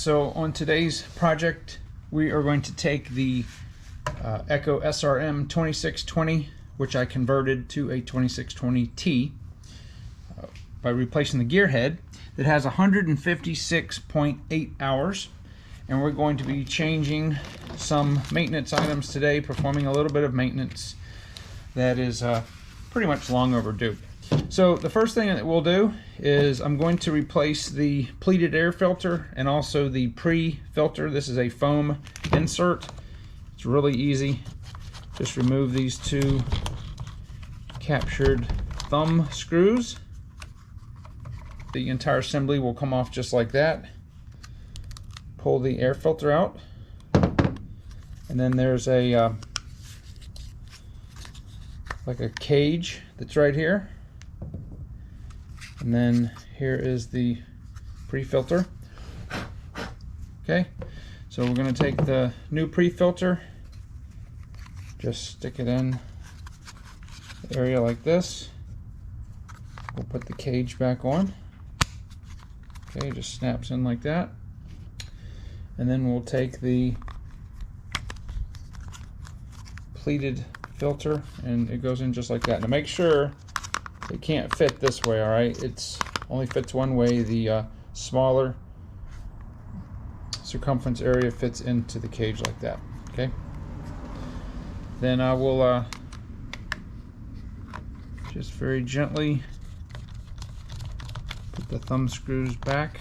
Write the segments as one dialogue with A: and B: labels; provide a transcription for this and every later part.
A: so on today's project we are going to take the Echo SRM 2620, which I converted to a 2620T by replacing the gear head that has 156.8 hours, and we're going to be changing some maintenance items today, performing a little bit of maintenance that is pretty much long overdue. So the first thing that we'll do is I'm going to replace the pleated air filter and also the pre-filter. This is a foam insert. It's really easy. Just remove these two captured thumb screws. The entire assembly will come off just like that. Pull the air filter out, and then there's a like a cage that's right here. And then here is the pre-filter. Okay, so we're going to take the new pre-filter, just stick it in the area like this. We'll put the cage back on. Okay, it just snaps in like that. And then we'll take the pleated filter and it goes in just like that. Now make sure it can't fit this way, alright? It's only fits one way. The smaller circumference area fits into the cage like that. Okay. Then I will just very gently put the thumb screws back.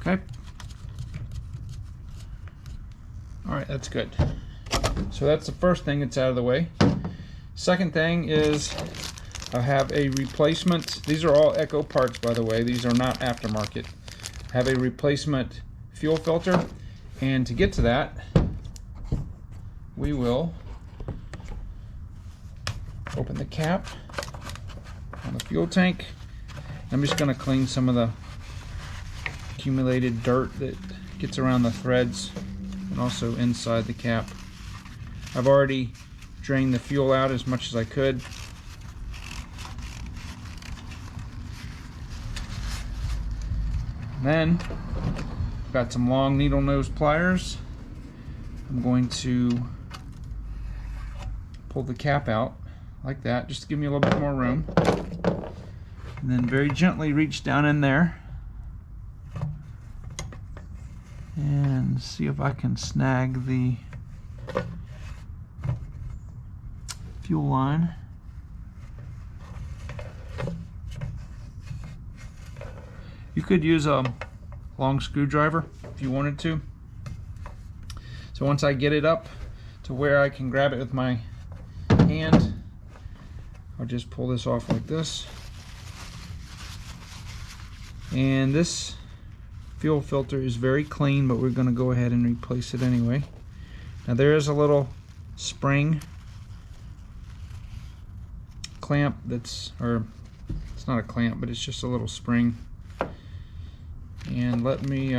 A: Okay. All right, that's good. So that's the first thing that's out of the way. Second thing is I have a replacement. These are all Echo parts, by the way. These are not aftermarket. I have a replacement fuel filter, and to get to that, we will open the cap on the fuel tank. I'm just going to clean some of the accumulated dirt that gets around the threads and also inside the cap. I've already drained the fuel out as much as I could. Then I've got some long needle nose pliers. I'm going to pull the cap out like that, just to give me a little bit more room, and then very gently reach down in there and see if I can snag the fuel line. You could use a long screwdriver if you wanted to. So once I get it up to where I can grab it with my hand, I'll just pull this off like this. And this fuel filter is very clean, but we're going to go ahead and replace it anyway. Now there is a little spring clamp that's, or it's not a clamp, but it's just a little spring. And let me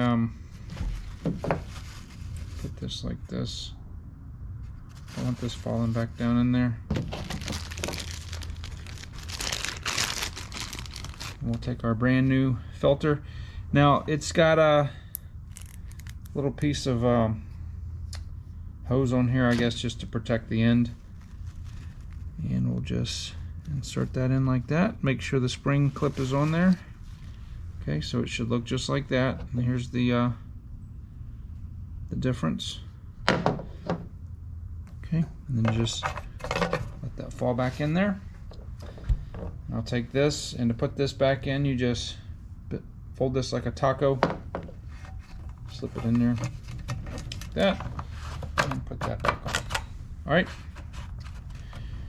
A: put this like this. I want this falling back down in there. We'll take our brand new filter. Now it's got a little piece of hose on here, I guess, just to protect the end. And we'll just insert that in like that. Make sure the spring clip is on there. Okay, so it should look just like that. And here's the difference. Okay, and then just let that fall back in there. And I'll take this, and to put this back in, you just fold this like a taco, slip it in there like that, and put that back on. All right,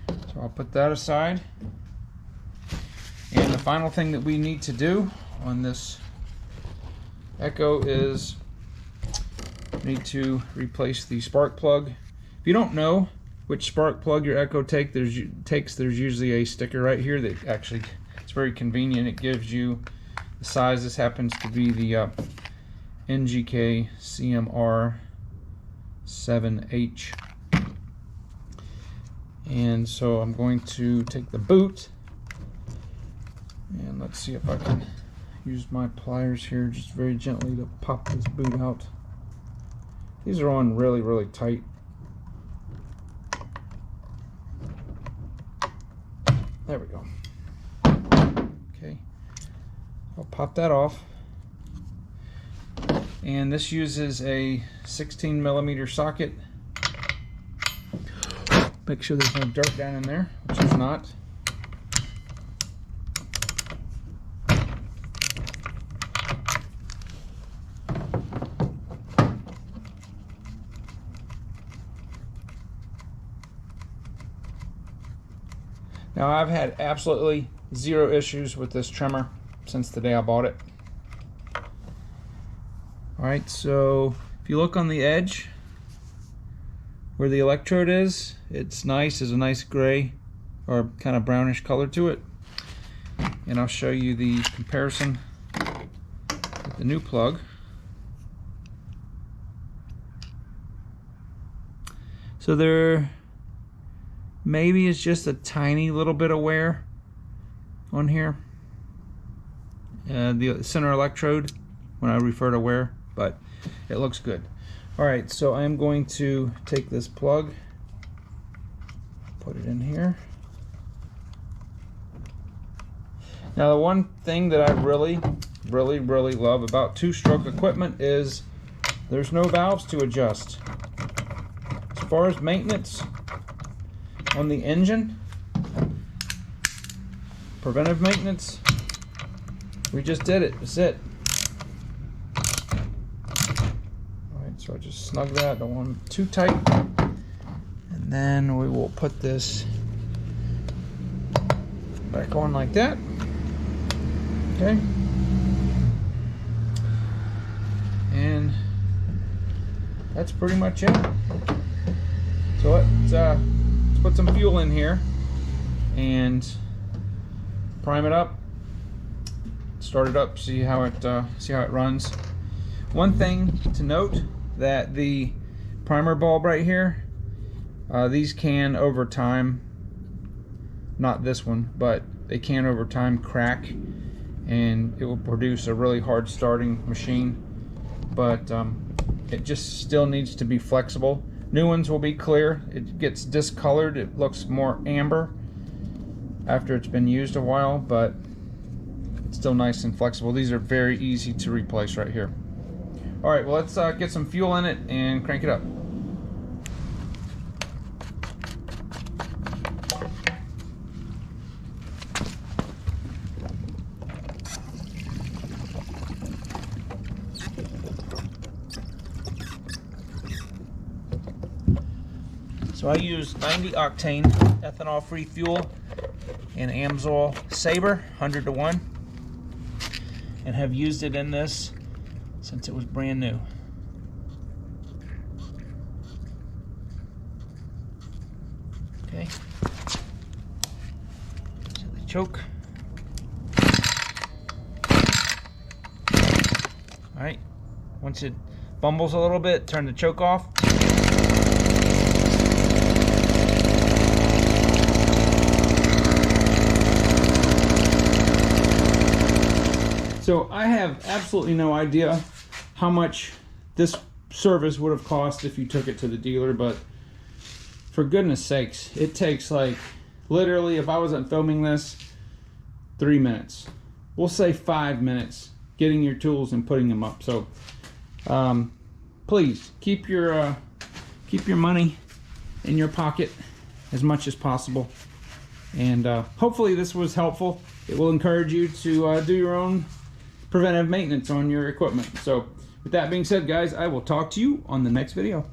A: so I'll put that aside. And the final thing that we need to do on this Echo is we need to replace the spark plug. If you don't know which spark plug your Echo takes, there's usually a sticker right here that actually, it's very convenient. It gives you the size. This happens to be the NGK CMR 7H. And so I'm going to take the boot, and let's see if I can use my pliers here just very gently to pop this boot out. These are on really, really tight. There we go. Okay, I'll pop that off. And this uses a 16mm socket. Make sure there's no dirt down in there, which is not. Now, I've had absolutely zero issues with this trimmer since the day I bought it. Alright, so if you look on the edge where the electrode is, it's nice. There's a nice gray or kind of brownish color to it. And I'll show you the comparison with the new plug. So there maybe is just a tiny little bit of wear on here. The center electrode, when I refer to wear, but it looks good. Alright, so I'm going to take this plug, put it in here. Now, the one thing that I really love about two-stroke equipment is there's no valves to adjust. As far as maintenance on the engine, preventive maintenance, we just did it. That's it. So I just snug that, don't want it too tight. And then we will put this back on like that. Okay. And that's pretty much it. So let's put some fuel in here and prime it up. Start it up, see how it runs. One thing to note, that the primer bulb right here, these can over time, not this one, but they can over time crack, and it will produce a really hard starting machine. But it just still needs to be flexible. New ones will be clear. It gets discolored, it looks more amber after it's been used a while, but it's still nice and flexible. These are very easy to replace right here. Alright, well, let's get some fuel in it and crank it up. So I use 90 octane ethanol free fuel in Amsoil Sabre 100:1, and have used it in this since it was brand new. Okay. So the choke. Alright. Once it bumbles a little bit, turn the choke off. So I have absolutely no idea how much this service would have cost if you took it to the dealer, but for goodness sakes, it takes, like, literally, if I wasn't filming this, 3 minutes. We'll say 5 minutes getting your tools and putting them up. So please keep your money in your pocket as much as possible, and hopefully this was helpful. It will encourage you to do your own preventive maintenance on your equipment. So with that being said, guys, I will talk to you on the next video.